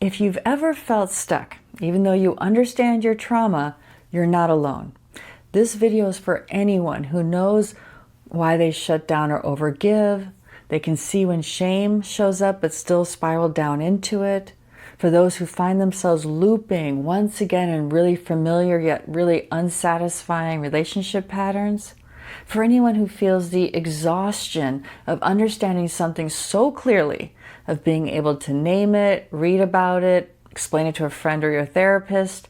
if you've ever felt stuck, even though you understand your trauma, you're not alone. This video is for anyone who knows why they shut down or overgive. They can see when shame shows up but still spiral down into it. For those who find themselves looping once again in really familiar yet really unsatisfying relationship patterns. For anyone who feels the exhaustion of understanding something so clearly, of being able to name it, read about it, explain it to a friend or your therapist,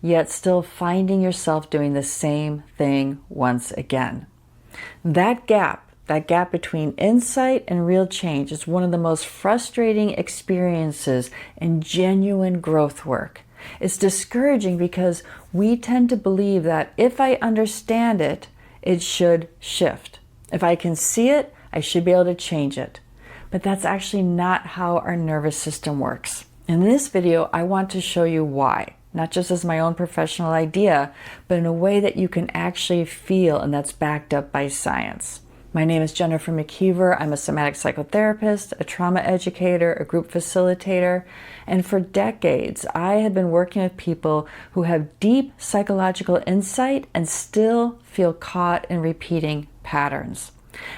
yet still finding yourself doing the same thing once again. That gap between insight and real change is one of the most frustrating experiences in genuine growth work. It's discouraging because we tend to believe that if I understand it, it should shift. If I can see it, I should be able to change it. But that's actually not how our nervous system works. In this video, I want to show you why. Not just as my own professional idea, but in a way that you can actually feel and that's backed up by science. My name is Jennifer McKeever. I'm a somatic psychotherapist, a trauma educator, a group facilitator, and for decades, I have been working with people who have deep psychological insight and still feel caught in repeating patterns.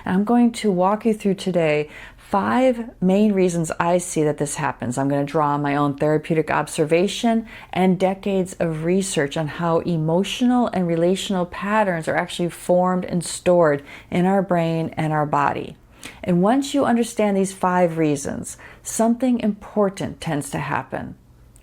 And I'm going to walk you through today 5 main reasons I see that this happens. I'm going to draw on my own therapeutic observation and decades of research on how emotional and relational patterns are actually formed and stored in our brain and our body. And once you understand these 5 reasons, something important tends to happen.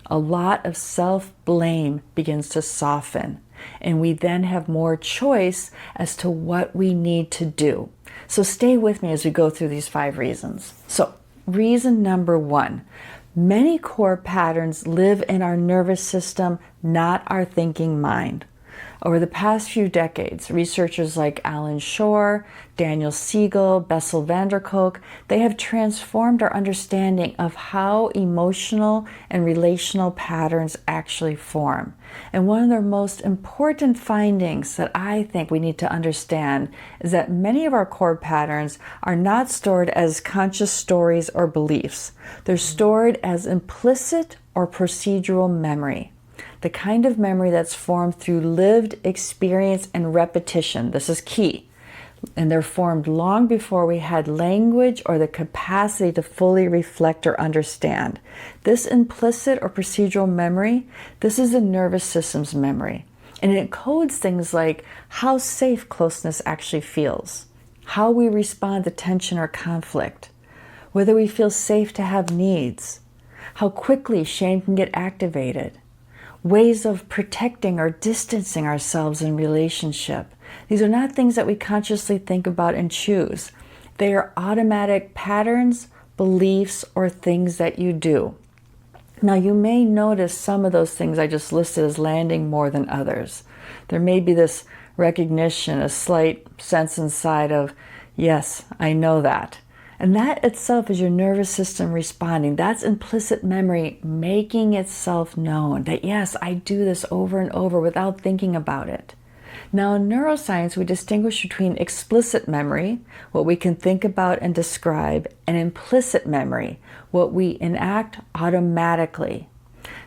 A lot of self-blame begins to soften, and we then have more choice as to what we need to do. So stay with me as we go through these 5 reasons. So, reason number 1, many core patterns live in our nervous system, not our thinking mind. Over the past few decades, researchers like Alan Shore, Daniel Siegel, Bessel van der Kolk, they have transformed our understanding of how emotional and relational patterns actually form. And one of their most important findings that I think we need to understand is that many of our core patterns are not stored as conscious stories or beliefs. They're stored as implicit or procedural memory. The kind of memory that's formed through lived experience and repetition. This is key. And they're formed long before we had language or the capacity to fully reflect or understand. This implicit or procedural memory, this is the nervous system's memory. And it encodes things like how safe closeness actually feels, how we respond to tension or conflict, whether we feel safe to have needs, how quickly shame can get activated, ways of protecting or distancing ourselves in relationship. These are not things that we consciously think about and choose. They are automatic patterns, beliefs, or things that you do. Now, you may notice some of those things I just listed as landing more than others. There may be this recognition, a slight sense inside of, yes, I know that. And that itself is your nervous system responding. That's implicit memory making itself known that, yes, I do this over and over without thinking about it. Now, in neuroscience, we distinguish between explicit memory, what we can think about and describe, and implicit memory, what we enact automatically.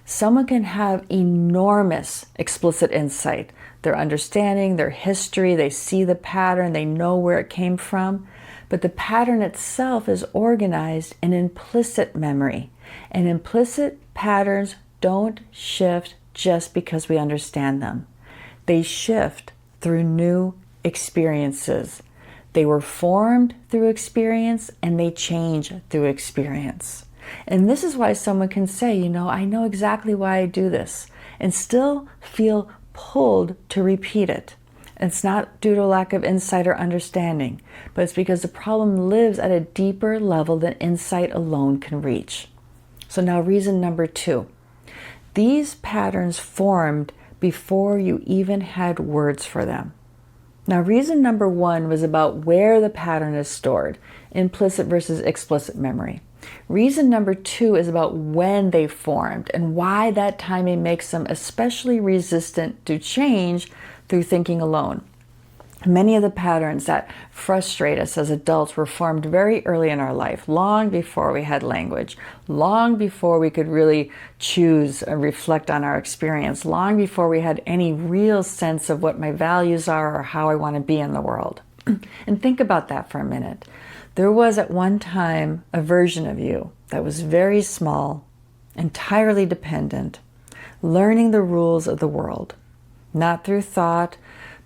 Someone can have enormous explicit insight, their understanding, their history, they see the pattern, they know where it came from. But the pattern itself is organized in implicit memory. And implicit patterns don't shift just because we understand them. They shift through new experiences. They were formed through experience and they change through experience. And this is why someone can say, I know exactly why I do this, and still feel pulled to repeat it. It's not due to lack of insight or understanding, but it's because the problem lives at a deeper level than insight alone can reach. So now reason number 2. These patterns formed before you even had words for them. Now reason number 1 was about where the pattern is stored, implicit versus explicit memory. Reason number 2 is about when they formed and why that timing makes them especially resistant to change through thinking alone. Many of the patterns that frustrate us as adults were formed very early in our life, long before we had language, long before we could really choose and reflect on our experience, long before we had any real sense of what my values are or how I want to be in the world. And think about that for a minute. There was at one time a version of you that was very small, entirely dependent, learning the rules of the world, not through thought,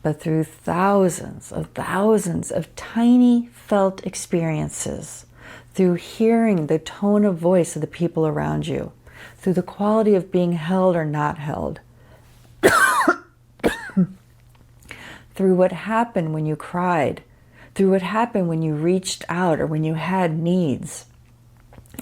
but through thousands of tiny felt experiences, through hearing the tone of voice of the people around you, through the quality of being held or not held, through what happened when you cried, through what happened when you reached out or when you had needs.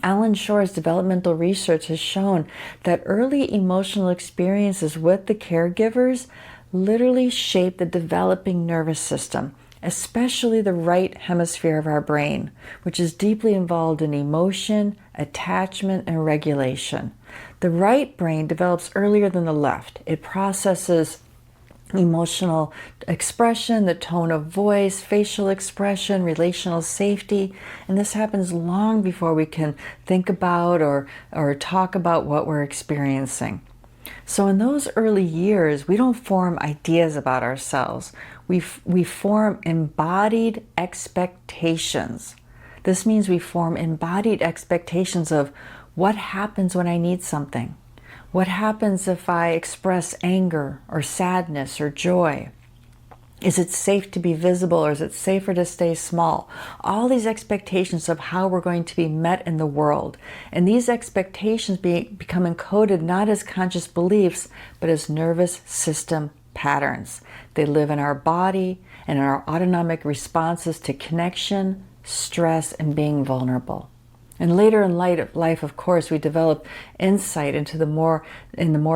Alan Shore's developmental research has shown that early emotional experiences with the caregivers literally shape the developing nervous system, especially the right hemisphere of our brain, which is deeply involved in emotion, attachment, and regulation. The right brain develops earlier than the left. It processes emotional expression, the tone of voice, facial expression, relational safety, and this happens long before we can think about or talk about what we're experiencing. So in those early years, we don't form ideas about ourselves. We form embodied expectations. This means we form embodied expectations of what happens when I need something. What happens if I express anger or sadness or joy? Is it safe to be visible or is it safer to stay small? All these expectations of how we're going to be met in the world. And these expectations become encoded not as conscious beliefs, but as nervous system patterns. They live in our body and in our autonomic responses to connection, stress, and being vulnerable. And later in life, of course, we develop insight into the more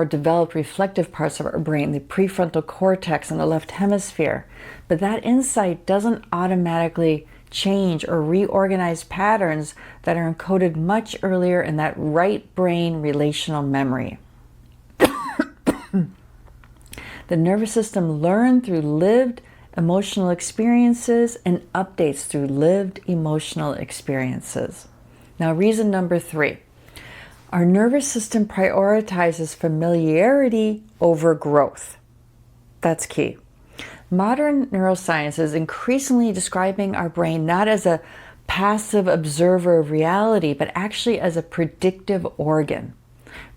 developed reflective parts of our brain, the prefrontal cortex and the left hemisphere. But that insight doesn't automatically change or reorganize patterns that are encoded much earlier in that right brain relational memory. The nervous system learns through lived emotional experiences and updates through lived emotional experiences. Now, reason number 3, our nervous system prioritizes familiarity over growth. That's key. Modern neuroscience is increasingly describing our brain not as a passive observer of reality, but actually as a predictive organ.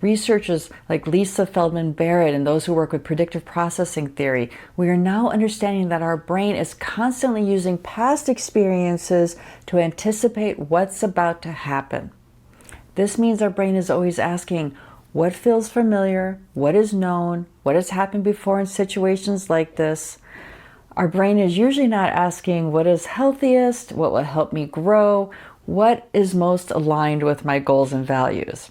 Researchers like Lisa Feldman Barrett and those who work with predictive processing theory, we are now understanding that our brain is constantly using past experiences to anticipate what's about to happen. This means our brain is always asking, what feels familiar? What is known? What has happened before in situations like this? Our brain is usually not asking what is healthiest, what will help me grow, what is most aligned with my goals and values.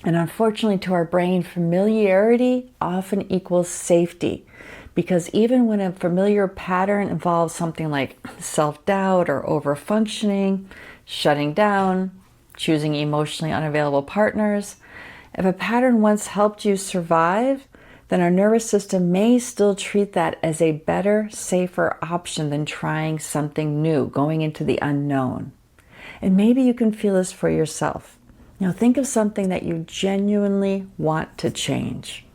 And unfortunately, to our brain, familiarity often equals safety, because even when a familiar pattern involves something like self-doubt or over-functioning, shutting down, choosing emotionally unavailable partners, if a pattern once helped you survive, then our nervous system may still treat that as a better, safer option than trying something new, going into the unknown. And maybe you can feel this for yourself. Now think of something that you genuinely want to change.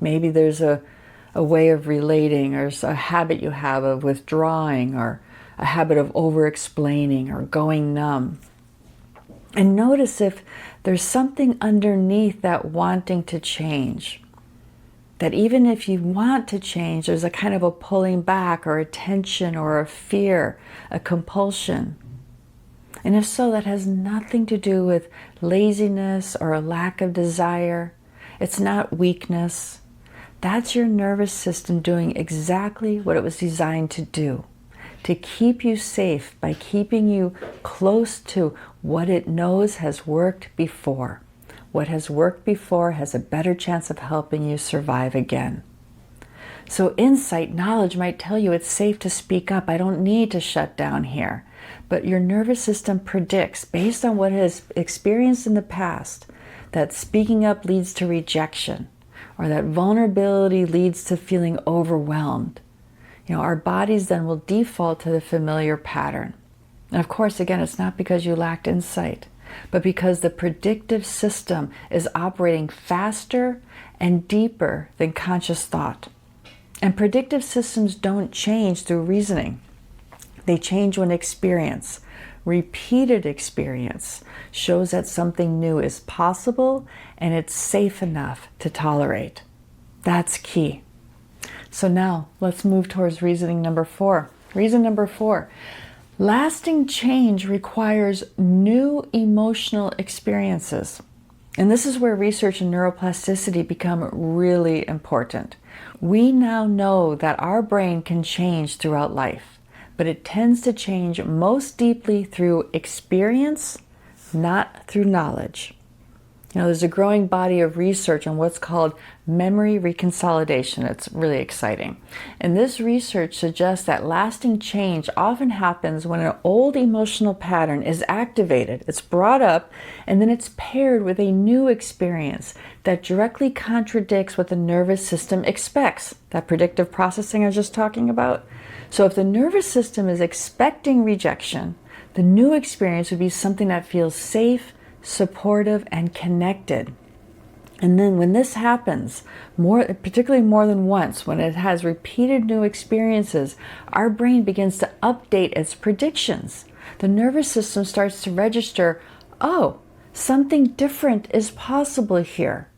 Maybe there's a way of relating, or a habit you have of withdrawing, or a habit of over-explaining or going numb. And notice if there's something underneath that wanting to change. That even if you want to change, there's a kind of a pulling back or a tension or a fear, a compulsion. And if so, that has nothing to do with laziness or a lack of desire. It's not weakness. That's your nervous system doing exactly what it was designed to do, to keep you safe by keeping you close to what it knows has worked before. What has worked before has a better chance of helping you survive again. So insight, knowledge might tell you it's safe to speak up. I don't need to shut down here. But your nervous system predicts, based on what it has experienced in the past, that speaking up leads to rejection, or that vulnerability leads to feeling overwhelmed. Our bodies then will default to the familiar pattern. And of course, again, it's not because you lacked insight, but because the predictive system is operating faster and deeper than conscious thought. And predictive systems don't change through reasoning. They change when experience, repeated experience, shows that something new is possible and it's safe enough to tolerate. That's key. So now let's move towards reasoning number 4. Reason number 4. Lasting change requires new emotional experiences. And this is where research in neuroplasticity become really important. We now know that our brain can change throughout life, but it tends to change most deeply through experience, not through knowledge. There's a growing body of research on what's called memory reconsolidation. It's really exciting. And this research suggests that lasting change often happens when an old emotional pattern is activated, it's brought up, and then it's paired with a new experience that directly contradicts what the nervous system expects. That predictive processing I was just talking about. So if the nervous system is expecting rejection, the new experience would be something that feels safe, supportive, and connected. And then when this happens, particularly more than once, when it has repeated new experiences, our brain begins to update its predictions. The nervous system starts to register, oh, something different is possible here.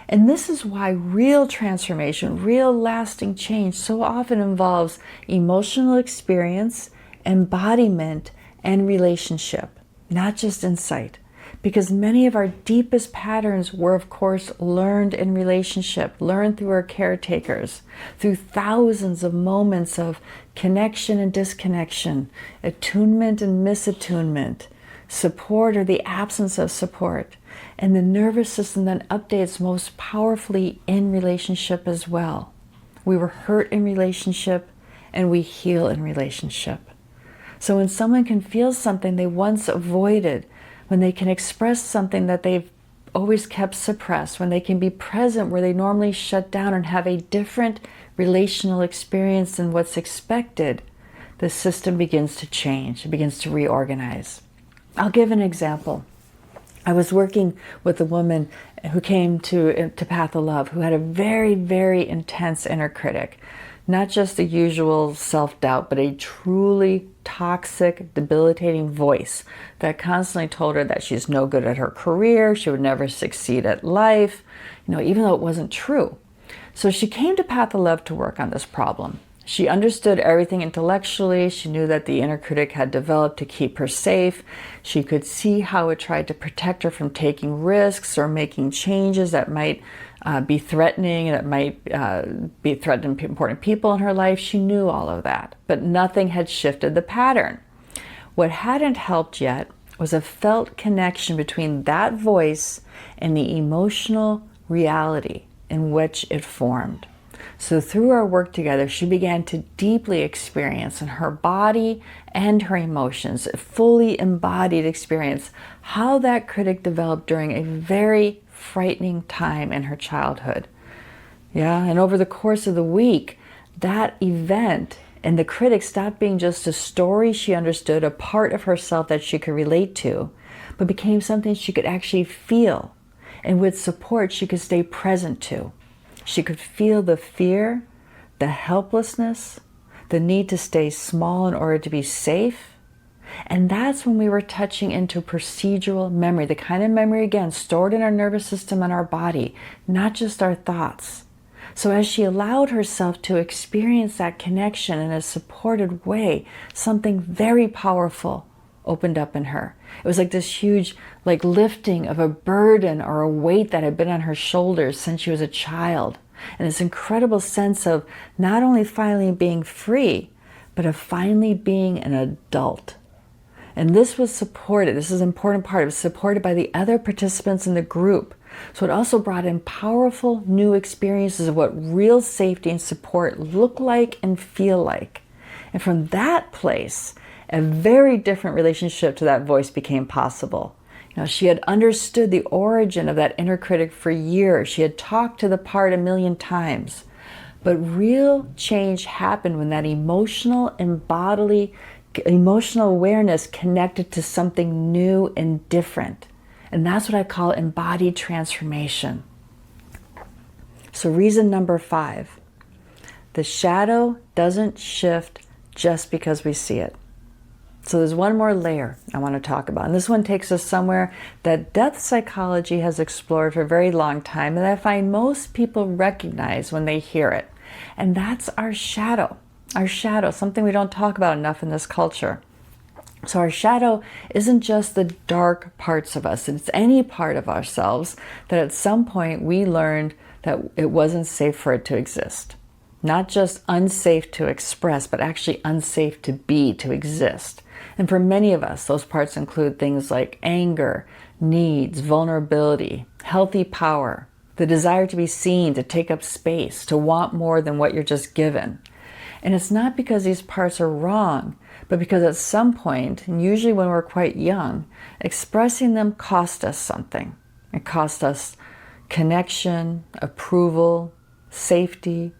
And this is why real transformation, real lasting change so often involves emotional experience, embodiment, and relationship, not just insight. Because many of our deepest patterns were, of course, learned in relationship, learned through our caretakers, through thousands of moments of connection and disconnection, attunement and misattunement, support or the absence of support. And the nervous system then updates most powerfully in relationship as well. We were hurt in relationship and we heal in relationship. So when someone can feel something they once avoided, when they can express something that they've always kept suppressed, when they can be present where they normally shut down and have a different relational experience than what's expected, the system begins to change, it begins to reorganize. I'll give an example. I was working with a woman who came to Path of Love who had a very, very intense inner critic. Not just the usual self-doubt, but a truly toxic, debilitating voice that constantly told her that she's no good at her career, she would never succeed at life, even though it wasn't true. So she came to Path of Love to work on this problem. She understood everything intellectually. She knew that the inner critic had developed to keep her safe. She could see how it tried to protect her from taking risks or making changes that might be threatening, that might be threatening important people in her life. She knew all of that, but nothing had shifted the pattern. What hadn't helped yet was a felt connection between that voice and the emotional reality in which it formed. So through our work together, she began to deeply experience in her body and her emotions, a fully embodied experience, how that critic developed during a very frightening time in her childhood. And over the course of the week, that event and the critic stopped being just a story she understood, a part of herself that she could relate to, but became something she could actually feel, and with support she could stay present to. She could feel the fear, the helplessness, the need to stay small in order to be safe. And that's when we were touching into procedural memory, the kind of memory, again, stored in our nervous system and our body, not just our thoughts. So as she allowed herself to experience that connection in a supported way, something very powerful opened up in her. It was like this huge lifting of a burden or a weight that had been on her shoulders since she was a child. And this incredible sense of not only finally being free, but of finally being an adult. And this was supported, this is an important part, it was supported by the other participants in the group. So it also brought in powerful new experiences of what real safety and support look like and feel like. And from that place, a very different relationship to that voice became possible. She had understood the origin of that inner critic for years. She had talked to the part 1,000,000 times. But real change happened when that emotional awareness connected to something new and different. And that's what I call embodied transformation. So reason number 5, the shadow doesn't shift just because we see it. So there's one more layer I want to talk about. And this one takes us somewhere that depth psychology has explored for a very long time, and I find most people recognize when they hear it. And that's our shadow. Our shadow, something we don't talk about enough in this culture. So our shadow isn't just the dark parts of us. It's any part of ourselves that at some point we learned that it wasn't safe for it to exist. Not just unsafe to express, but actually unsafe to be, to exist. And for many of us, those parts include things like anger, needs, vulnerability, healthy power, the desire to be seen, to take up space, to want more than what you're just given. And it's not because these parts are wrong, but because at some point, and usually when we're quite young, expressing them cost us something. It cost us connection, approval, safety,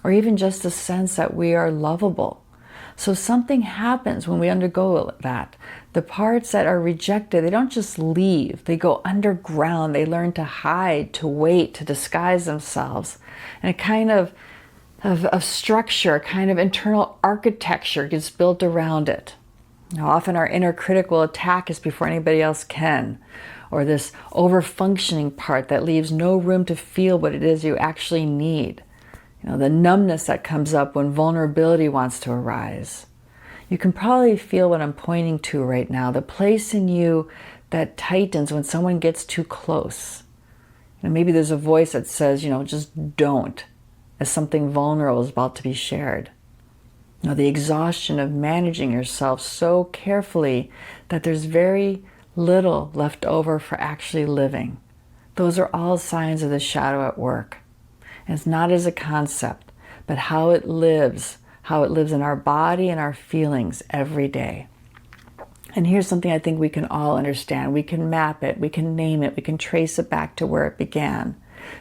or even just a sense that we are lovable. So something happens when we undergo that. The parts that are rejected, they don't just leave, they go underground. They learn to hide, to wait, to disguise themselves. And a kind of structure, a kind of internal architecture gets built around it. Now, often our inner critic will attack us before anybody else can, or this over-functioning part that leaves no room to feel what it is you actually need. The numbness that comes up when vulnerability wants to arise. You can probably feel what I'm pointing to right now, the place in you that tightens when someone gets too close. Maybe there's a voice that says, just don't, as something vulnerable is about to be shared. The exhaustion of managing yourself so carefully that there's very little left over for actually living. Those are all signs of the shadow at work. And it's not as a concept, but how it lives in our body and our feelings every day. And here's something I think we can all understand. We can map it, we can name it, we can trace it back to where it began.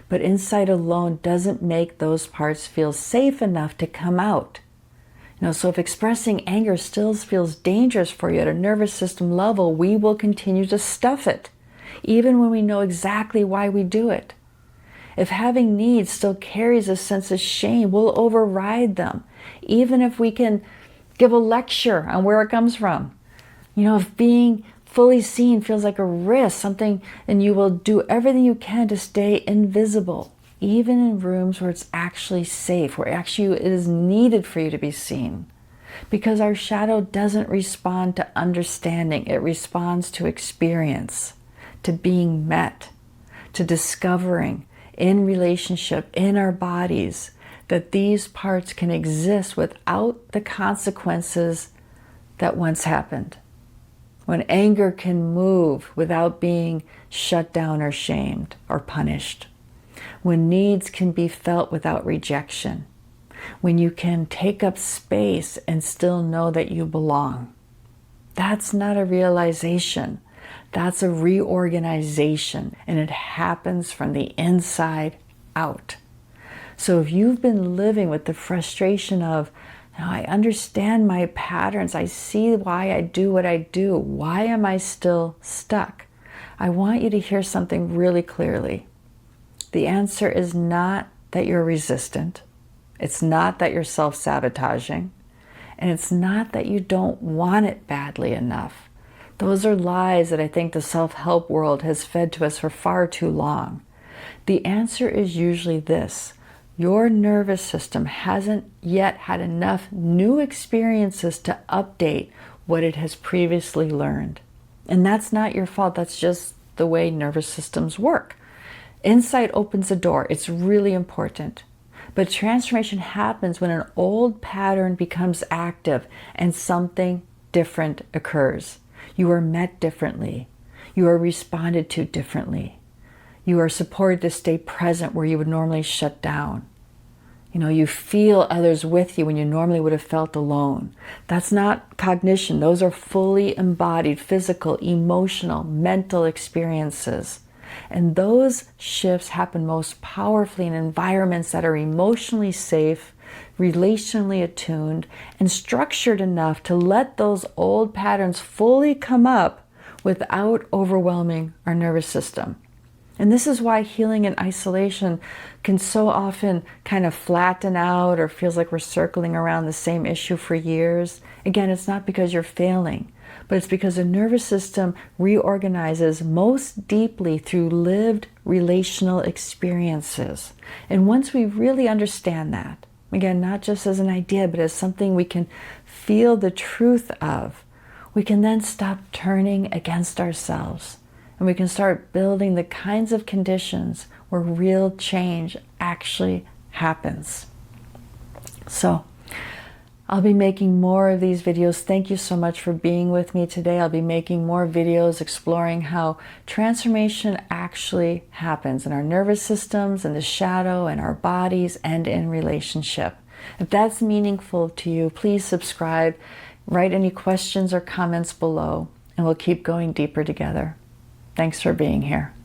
But insight alone doesn't make those parts feel safe enough to come out. So if expressing anger still feels dangerous for you at a nervous system level, we will continue to stuff it, even when we know exactly why we do it. If having needs still carries a sense of shame, we'll override them, even if we can give a lecture on where it comes from. If being fully seen feels like a risk, something, and you will do everything you can to stay invisible, even in rooms where it's actually safe, where actually it is needed for you to be seen. Because our shadow doesn't respond to understanding, it responds to experience, to being met, to discovering in relationship, in our bodies, that these parts can exist without the consequences that once happened. When anger can move without being shut down or shamed or punished. When needs can be felt without rejection. When you can take up space and still know that you belong. That's not a realization. That's a reorganization, and it happens from the inside out. So if you've been living with the frustration of, I understand my patterns, I see why I do what I do, why am I still stuck? I want you to hear something really clearly. The answer is not that you're resistant. It's not that you're self-sabotaging. And it's not that you don't want it badly enough. Those are lies that I think the self-help world has fed to us for far too long. The answer is usually this. Your nervous system hasn't yet had enough new experiences to update what it has previously learned. And that's not your fault. That's just the way nervous systems work. Insight opens the door. It's really important. But transformation happens when an old pattern becomes active and something different occurs. You are met differently. You are responded to differently. You are supported to stay present where you would normally shut down. You feel others with you when you normally would have felt alone. That's not cognition. Those are fully embodied physical, emotional, mental experiences. And those shifts happen most powerfully in environments that are emotionally safe, relationally attuned, and structured enough to let those old patterns fully come up without overwhelming our nervous system. And this is why healing in isolation can so often kind of flatten out or feels like we're circling around the same issue for years. Again, it's not because you're failing, but it's because the nervous system reorganizes most deeply through lived relational experiences. And once we really understand that, again, not just as an idea, but as something we can feel the truth of, we can then stop turning against ourselves. And we can start building the kinds of conditions where real change actually happens. So, I'll be making more of these videos. Thank you so much for being with me today. I'll be making more videos exploring how transformation actually happens in our nervous systems, in the shadow, in our bodies, and in relationship. If that's meaningful to you, please subscribe, write any questions or comments below, and we'll keep going deeper together. Thanks for being here.